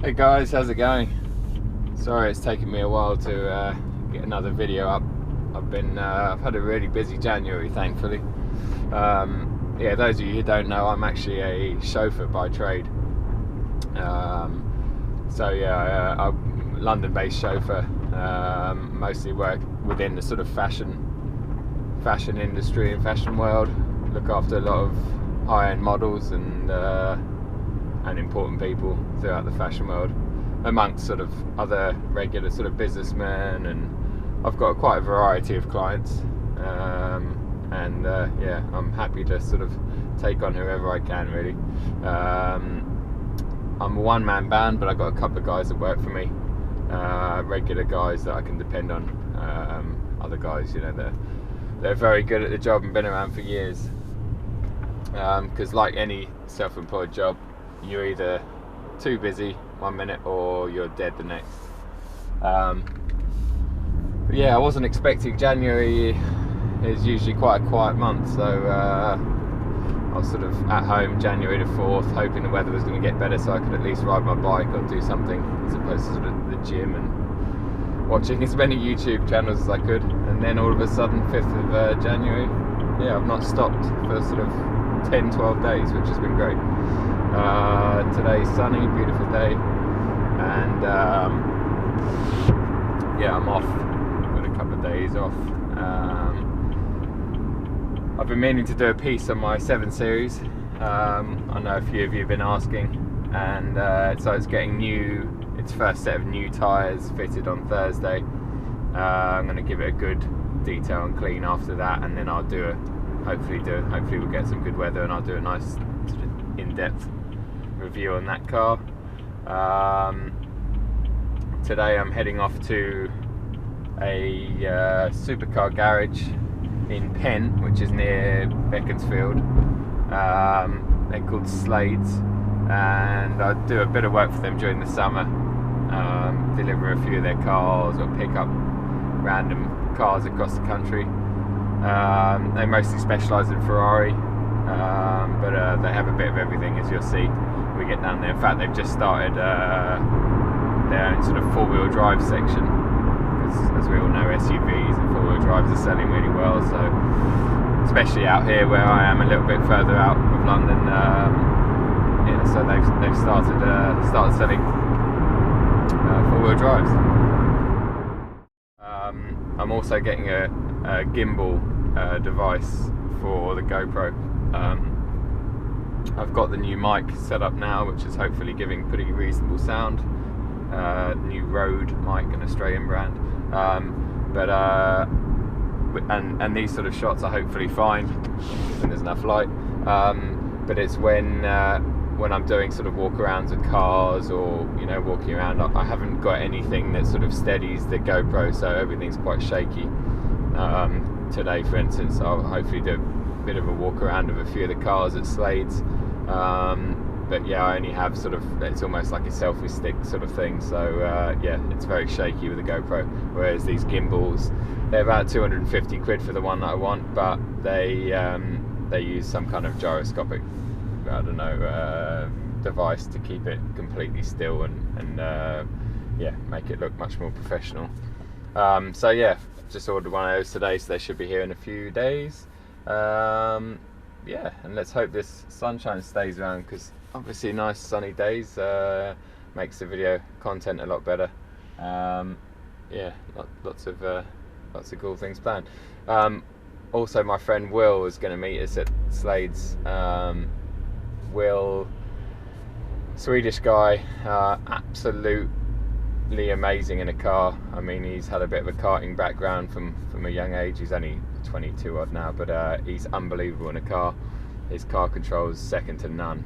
Hey guys, how's it going? Sorry it's taken me a while to get another video up. I've had a really busy January, thankfully. Yeah, those of you who don't know, I'm actually a chauffeur by trade. So yeah, I'm a London-based chauffeur. Mostly work within the sort of fashion industry and fashion world. Look after a lot of high-end models and important people throughout the fashion world, amongst sort of other regular sort of businessmen, and I've got quite a variety of clients, yeah, I'm happy to sort of take on whoever I can, really. I'm a one-man band, but I've got a couple of guys that work for me, regular guys that I can depend on. Other guys, you know, they're very good at the job and been around for years, because like any self-employed job, you're either too busy one minute or you're dead the next. But yeah, I wasn't expecting. January is usually quite a quiet month, so I was sort of at home January the 4th, hoping the weather was going to get better so I could at least ride my bike or do something, as opposed to sort of the gym and watching as many YouTube channels as I could. And then all of a sudden, 5th of January, yeah, I've not stopped for sort of 10-12 days, which has been great. Today's sunny, beautiful day, and yeah, I'm off. Got a couple of days off. I've been meaning to do a piece on my 7 Series. I know a few of you have been asking, and so it's getting its first set of new tyres fitted on Thursday. I'm going to give it a good detail and clean after that, and then I'll hopefully we'll get some good weather and I'll do a nice sort of in-depth review on that car. Today I'm heading off to a Supercar garage in Penn, which is near Beaconsfield. They're called Slades, and I do a bit of work for them during the summer. Deliver a few of their cars or pick up random cars across the country. They mostly specialise in Ferrari, but they have a bit of everything, as you'll see when we get down there. In fact, they've just started their own sort of four-wheel drive section, because as we all know, SUVs and four-wheel drives are selling really well. So especially out here where I am, a little bit further out of London, yeah, so they've started selling four-wheel drives. I'm also getting a gimbal device for the GoPro. I've got the new mic set up now, which is hopefully giving pretty reasonable sound. New Rode mic, an Australian brand. And these sort of shots are hopefully fine when there's enough light. But it's when I'm doing sort of walkarounds of cars, or you know, walking around, I haven't got anything that sort of steadies the GoPro, so everything's quite shaky. Today, for instance, I'll hopefully do a bit of a walk around of a few of the cars at Slades. But yeah, I only have sort of, it's almost like a selfie stick sort of thing, so yeah, it's very shaky with the GoPro. Whereas these gimbals, they're about 250 quid for the one that I want, but they use some kind of gyroscopic, I don't know, device to keep it completely still and yeah, make it look much more professional. So yeah, just ordered one of those today, so they should be here in a few days. Yeah, and let's hope this sunshine stays around, because obviously nice sunny days makes the video content a lot better. Yeah, lots of cool things planned. Also, my friend Will is going to meet us at Slades. Will, Swedish guy, absolutely amazing in a car. I mean, he's had a bit of a karting background from a young age. He's only 22 odd now, but he's unbelievable in a car. His car control is second to none.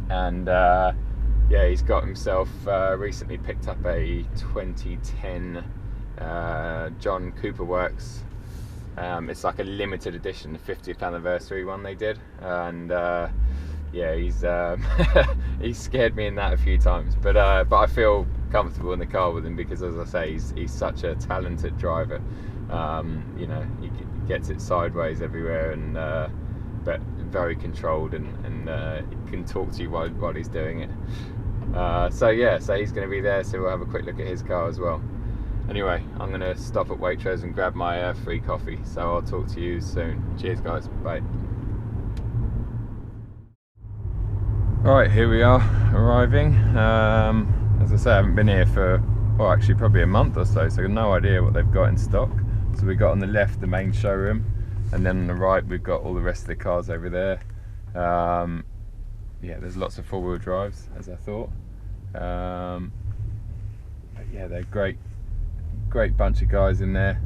Yeah, he's got himself recently picked up a 2010 John Cooper Works. It's like a limited edition, the 50th anniversary one they did, and yeah, he's he's scared me in that a few times, but I feel comfortable in the car with him, because as I say, he's such a talented driver. You know, he gets it sideways everywhere, and but very controlled, and he can talk to you while he's doing it. So yeah, so he's going to be there, so we'll have a quick look at his car as well. Anyway, I'm going to stop at Waitrose and grab my free coffee, so I'll talk to you soon. Cheers guys, bye. Alright, here we are, arriving. As I say, I haven't been here for, well, actually probably a month or so, so I've no idea what they've got in stock. So we've got on the left the main showroom, and then on the right we've got all the rest of the cars over there. Yeah, there's lots of four-wheel drives, as I thought. But yeah, they're great bunch of guys in there.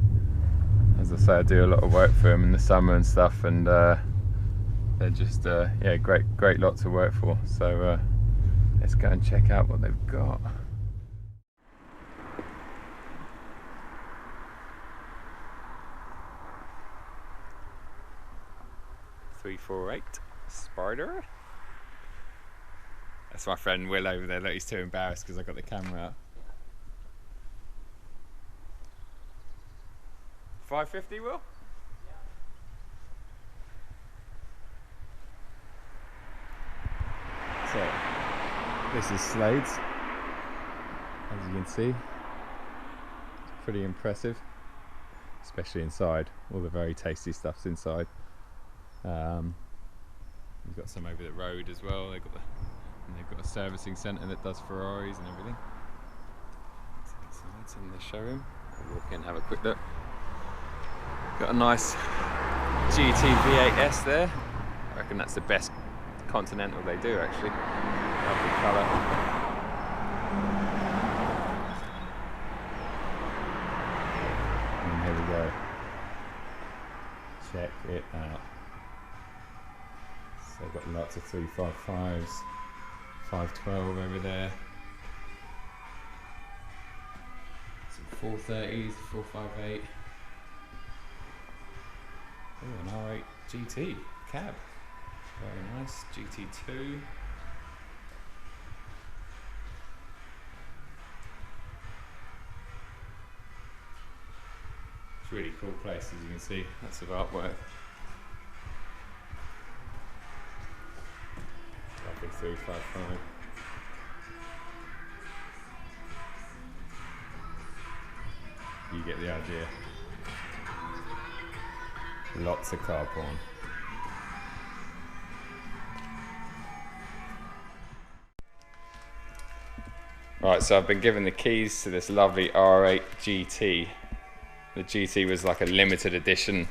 As I say, I do a lot of work for them in the summer and stuff, and they're just yeah, great lot to work for. So let's go and check out what they've got. .348 Spider. That's my friend Will over there. Look, he's too embarrassed because I got the camera out. 550, Will? Yeah. So, this is Slades, as you can see. It's pretty impressive, especially inside. All the very tasty stuff's inside. We've got some over the road as well. They've got a servicing centre that does Ferraris and everything. So it's in the showroom. We'll walk in and have a quick look. Got a nice GT V8 S there. I reckon that's the best Continental they do actually. Lovely colour. And here we go. Check it out. So I've got lots of 355s, 512 over there. Some 430s, 458. Oh, an R8 GT cab. Very nice. GT2. It's a really cool place, as you can see. Lots of artwork. Lovely 355. You get the idea. Lots of car porn. Right, so I've been given the keys to this lovely R8 GT. The GT was like a limited edition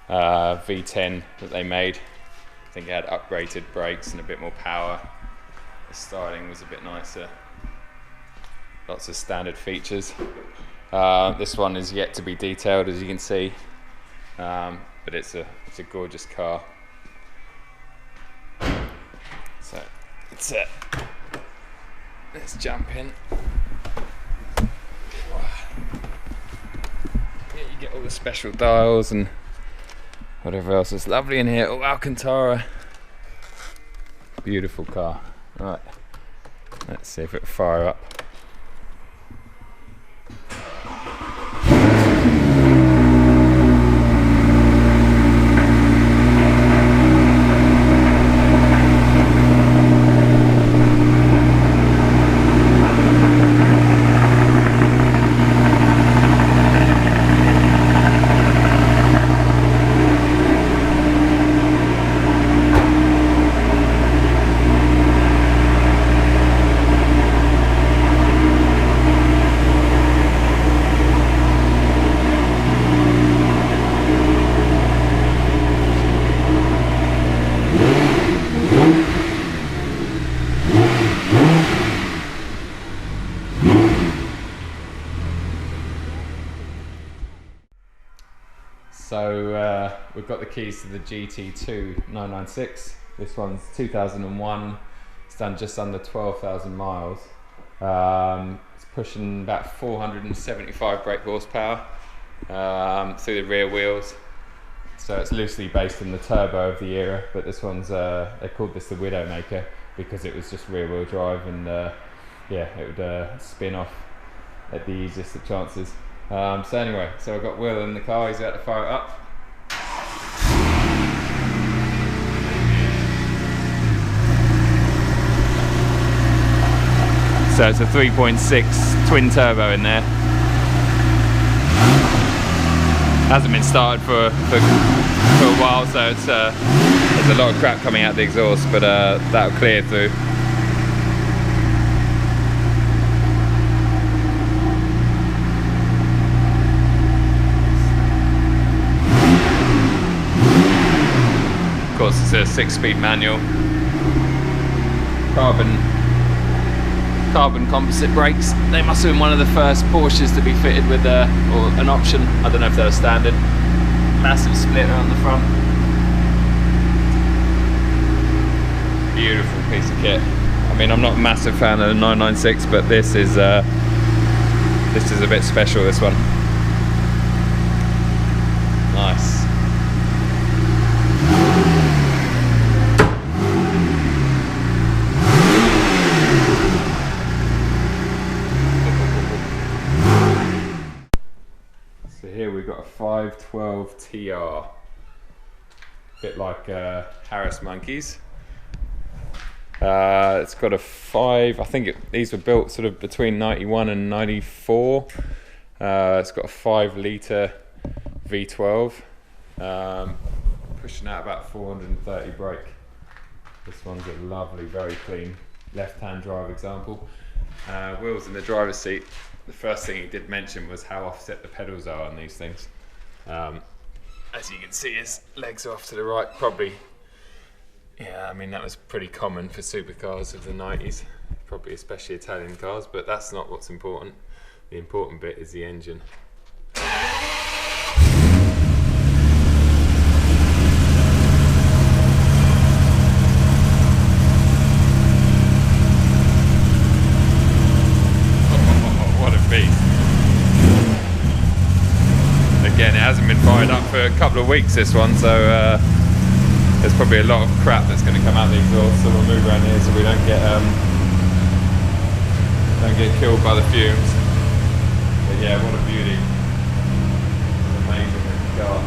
V10 that they made. I think it had upgraded brakes and a bit more power. The styling was a bit nicer. Lots of standard features. This one is yet to be detailed, as you can see. But it's a gorgeous car. So let's jump in. Yeah, you get all the special dials and whatever else is lovely in here. Oh, Alcantara. Beautiful car. Right, let's see if it'll fire up. So we've got the keys to the GT2 996. This one's 2001. It's done just under 12,000 miles. It's pushing about 475 brake horsepower through the rear wheels. So it's loosely based on the turbo of the era, but this one's, they called this the Widowmaker because it was just rear wheel drive, and yeah, it would spin off at the easiest of chances. So anyway, so I've got Will in the car, he's about to fire it up. So it's a 3.6 twin turbo in there. Hasn't been started for a while, so it's there's a lot of crap coming out the exhaust, but that'll clear through. Of course, it's a 6-speed manual. Carbon composite brakes. They must have been one of the first Porsches to be fitted with or an option. I don't know if they're standard. Massive splitter on the front. Beautiful piece of kit. I mean, I'm not a massive fan of the 996, but this is a bit special, this one. Nice. So here we've got a 512 TR. Bit like Harris Monkeys. It's got a 5, I think these were built sort of between 91 and 94. It's got a 5-litre V12, pushing out about 430 brake. This one's a lovely, very clean left-hand drive example. Will's in the driver's seat. The first thing he did mention was how offset the pedals are on these things. As you can see, his legs are off to the right, probably. Yeah, I mean, that was pretty common for supercars of the 90s, probably especially Italian cars, but that's not what's important. The important bit is the engine. What a beast. Again, it hasn't been fired up for a couple of weeks, this one, so there's probably a lot of crap that's going to come out the exhaust, so we'll move around here so we don't get killed by the fumes. But yeah, what a beauty. It's amazing looking car.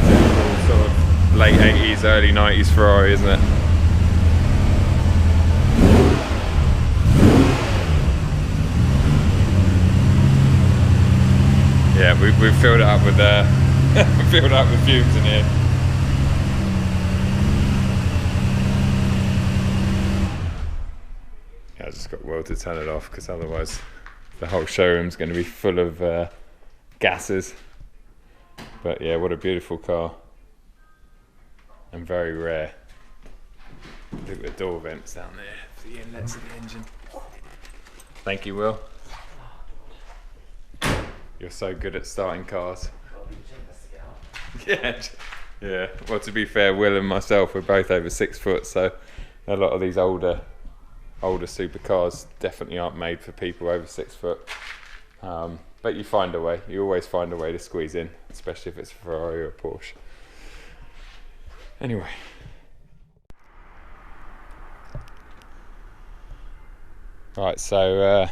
Typical sort of late 80s, early 90s Ferrari, isn't it? Yeah, we've filled it up with filled up with fumes in here. Yeah, I just got Will to turn it off because otherwise the whole showroom's going to be full of gases. But yeah, what a beautiful car. And very rare. Look at the door vents down there for the inlets of the engine. Thank you, Will. You're so good at starting cars. Yeah. Well, to be fair, Will and myself, we're both over 6 foot, so a lot of these older supercars definitely aren't made for people over 6 foot. But you find a way. You always find a way to squeeze in, especially if it's a Ferrari or a Porsche. Anyway. Right, so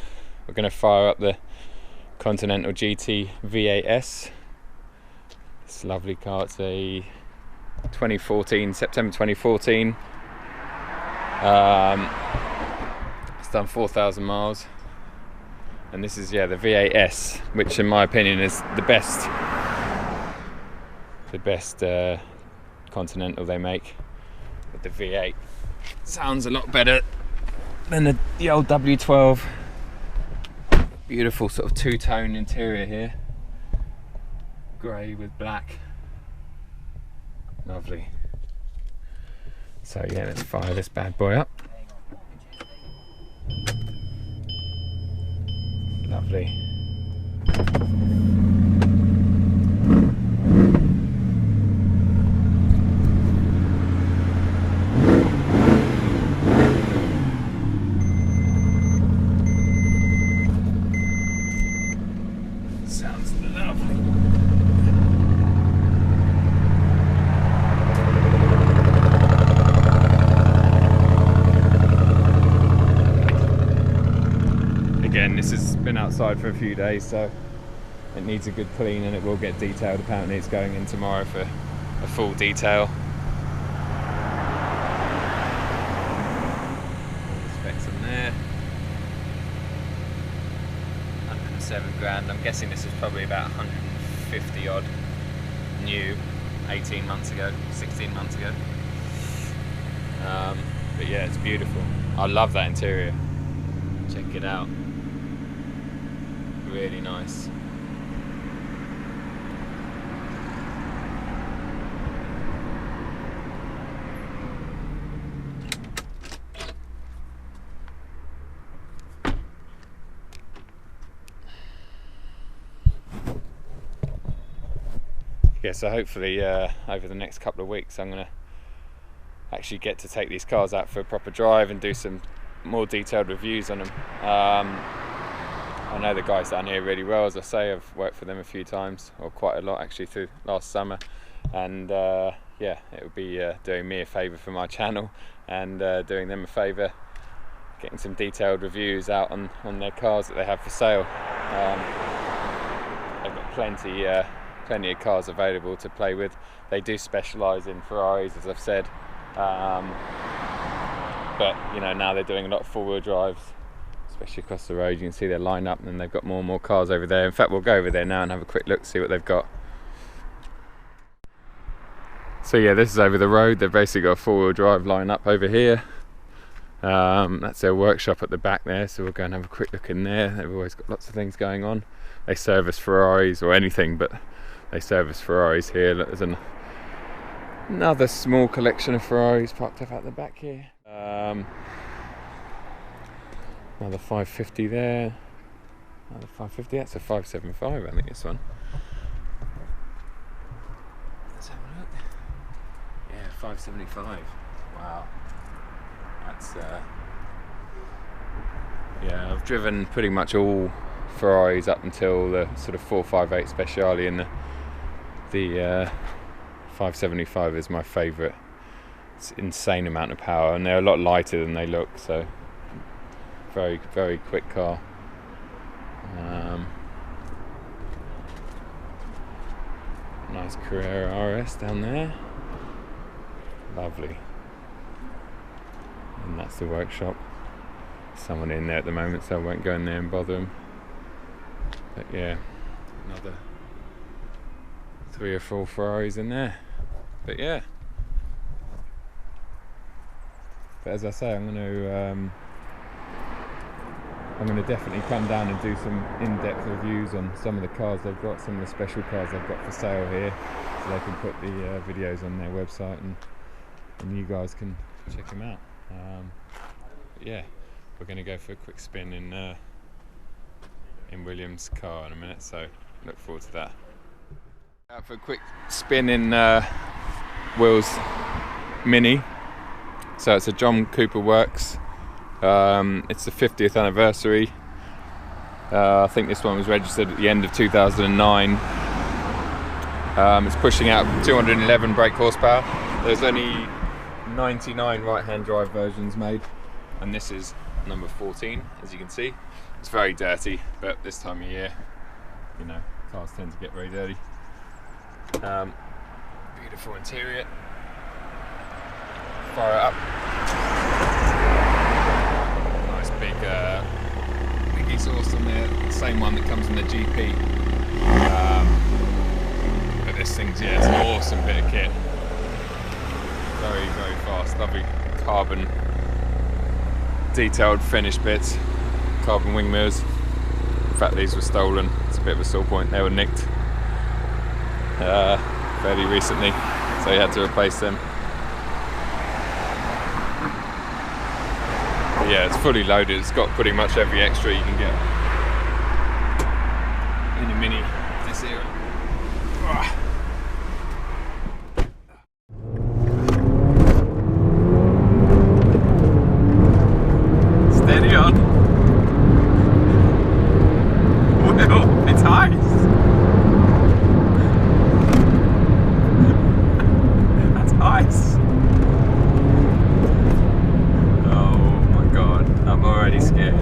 we're going to fire up the Continental Gt V8 S. This lovely car. It's a 2014, September 2014. It's done 4,000 miles, and this is, yeah, the V8 S, which in my opinion is the best Continental they make. But the V8 sounds a lot better than the old W12. Beautiful sort of two-tone interior here, grey with black. Lovely. So yeah, let's fire this bad boy up. Lovely. Sounds lovely. Again, this has been outside for a few days, so it needs a good clean, and it will get detailed. Apparently it's going in tomorrow for a full detail. grand. I'm guessing this was probably about 150 odd new 18 months ago, 16 months ago. But yeah, it's beautiful. I love that interior. Check it out. Really nice. Yeah, so hopefully over the next couple of weeks I'm going to actually get to take these cars out for a proper drive and do some more detailed reviews on them. I know the guys down here really well, as I say. I've worked for them a few times, or quite a lot actually, through last summer, and yeah, it would be doing me a favour for my channel and doing them a favour, getting some detailed reviews out on their cars that they have for sale. They've got plenty of cars available to play with. They do specialise in Ferraris, as I've said, but you know, now they're doing a lot of four-wheel drives, especially across the road. You can see their line-up, and they've got more and more cars over there. In fact, we'll go over there now and have a quick look, see what they've got. So yeah, this is over the road. They've basically got a four-wheel drive line-up over here. That's their workshop at the back there, so we'll go and have a quick look in there. They've always got lots of things going on. They service Ferraris, or anything, but they service Ferraris here. Look, there's another small collection of Ferraris parked up at the back here. Another 550 there. Another 550. That's a 575, I think, this one. Let's have a look. Yeah, 575. Wow. That's yeah, I've driven pretty much all Ferraris up until the sort of 458 Speciale, and the 575 is my favourite. It's an insane amount of power, and they're a lot lighter than they look, so very, very quick car. Nice Carrera RS down there. Lovely. And that's the workshop. Someone in there at the moment, so I won't go in there and bother them. But yeah, another 3 or 4 Ferraris in there. But yeah. But as I say, I'm going to definitely come down and do some in-depth reviews on some of the cars they've got, some of the special cars they've got for sale here, so they can put the videos on their website, and you guys can check them out. But yeah, we're going to go for a quick spin in William's car in a minute, so look forward to that. Out for a quick spin in Will's Mini. So it's a John Cooper Works. It's the 50th anniversary. I think this one was registered at the end of 2009. It's pushing out 211 brake horsepower. There's only 99 right-hand drive versions made, and this is number 14, as you can see. It's very dirty, but this time of year, you know, cars tend to get very dirty. Beautiful interior. Fire it up. Nice big exhaust on there, the same one that comes in the GP. But this thing's, yeah, it's an awesome bit of kit. Very, very fast, lovely carbon detailed finish bits, carbon wing mirrors. In fact, these were stolen. It's a bit of a sore point. They were nicked fairly recently, so you had to replace them. But yeah, it's fully loaded. It's got pretty much every extra you can get in a Mini this era. Steady on. Will, it's ice. That's ice. Oh my god, I'm already scared.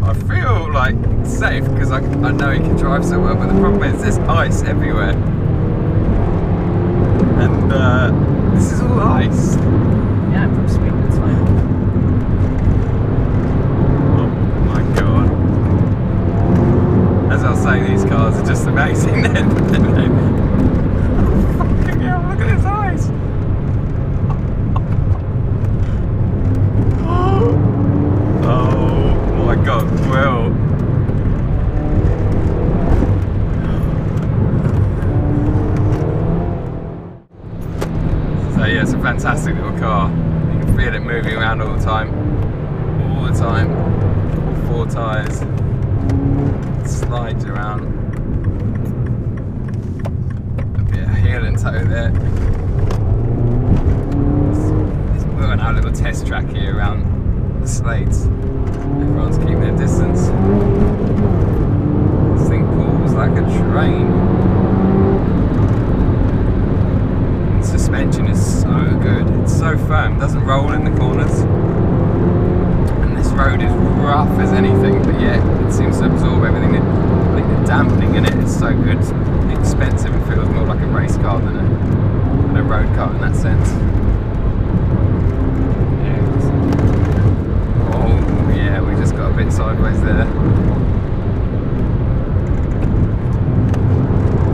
I feel like safe because I know he can drive so well, but the problem is there's ice everywhere. And this is all ice. Yeah, from Sweden, it's fine. Oh as I'll say, these cars are just amazing. Fucking hell, look at his eyes. Oh my God, Will. So yeah, it's a fantastic little car. You can feel it moving around all the time. All the time. All 4 tyres. Slides around. A bit of heel and toe there. We're on our little test track here around the Slades. Everyone's keeping their distance. This thing pulls like a train. The suspension is so good. It's so firm. Doesn't roll in the corners. And this road is rough as anything, but yeah, it seems to absorb everything. I think the dampening in it is so good. It's expensive. It feels more like a race car than a road car in that sense. Yeah, we just got a bit sideways there.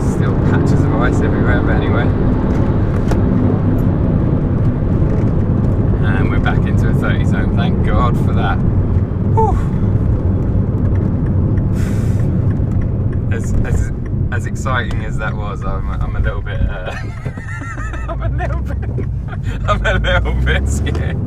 Still patches of ice everywhere, but anyway. And we're back into a 30 zone, thank God for that. Whew. As exciting as that was, I'm a little bit I'm a little bit scared.